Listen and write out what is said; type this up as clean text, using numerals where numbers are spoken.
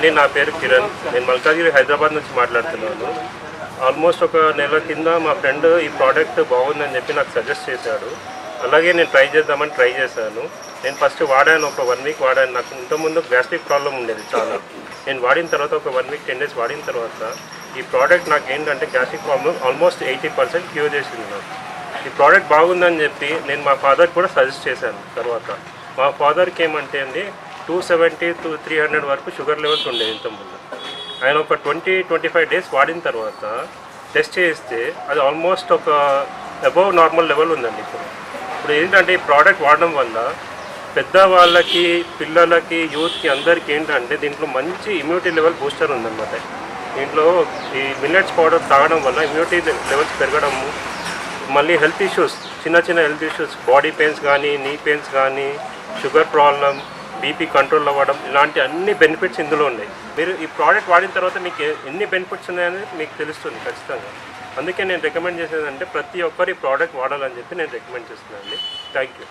అండి, నా పేరు కిరణ్. నేను మల్కాజ్గిరి హైదరాబాద్ నుంచి మాట్లాడుతున్నాను. ఆల్మోస్ట్ ఒక నెల కింద మా ఫ్రెండ్ ఈ ప్రోడక్ట్ బాగుందని చెప్పి నాకు సజెస్ట్ చేశాడు. అలాగే నేను ట్రై చేశాను. నేను ఫస్ట్ వాడాను, ఒక 1 వీక్ వాడాను. నాకు ఇంతకుముందు గ్యాస్ట్రిక్ ప్రాబ్లం ఉండేది చాలా. నేను వాడిన తర్వాత ఒక 1 వీక్ 10 డేస్ వాడిన తర్వాత ఈ ప్రోడక్ట్ నాకు ఏంటంటే గ్యాస్ట్రిక్ ప్రాబ్లం ఆల్మోస్ట్ 80% క్యూర్ చేసింది నాకు. ఈ ప్రోడక్ట్ బాగుందని చెప్పి నేను మా ఫాదర్కి కూడా సజెస్ట్ చేశాను. తర్వాత మా ఫాదర్కి ఏమంటే అండి 270 to 300 వరకు షుగర్ లెవెల్స్ ఉండేది ఇంతకుముందు. ఆయన ఒక 20-25 డేస్ వాడిన తర్వాత టెస్ట్ చేస్తే అది ఆల్మోస్ట్ ఒక అబవ్ నార్మల్ లెవెల్ ఉందండి. ఇప్పుడు ఏంటంటే ఈ ప్రోడక్ట్ వాడడం వల్ల పెద్దవాళ్ళకి, పిల్లలకి, యూత్కి అందరికీ ఏంటంటే దీంట్లో మంచి ఇమ్యూనిటీ లెవెల్ బూస్టర్ ఉందన్నమాట. దీంట్లో ఈ మిల్లెట్స్ పౌడర్ తాగడం వల్ల ఇమ్యూనిటీ లెవెల్స్ పెరగడము, మళ్ళీ హెల్త్ ఇష్యూస్, చిన్న హెల్త్ ఇష్యూస్, బాడీ పెయిన్స్ కానీ, నీ పెయిన్స్ కానీ, షుగర్ ప్రాబ్లం, బీపీ కంట్రోల్ అవ్వడం, ఇలాంటి అన్ని బెనిఫిట్స్ ఇందులో ఉన్నాయి. మీరు ఈ ప్రోడక్ట్ వాడిన తర్వాత మీకు ఎన్ని బెనిఫిట్స్ ఉన్నాయనేది మీకు తెలుస్తుంది ఖచ్చితంగా. అందుకే నేను రికమెండ్ చేసేదంటే ప్రతి ఒక్కరు ఈ ప్రోడక్ట్ వాడాలని చెప్పి నేను రికమెండ్ చేస్తున్నాను అండి. Thank you.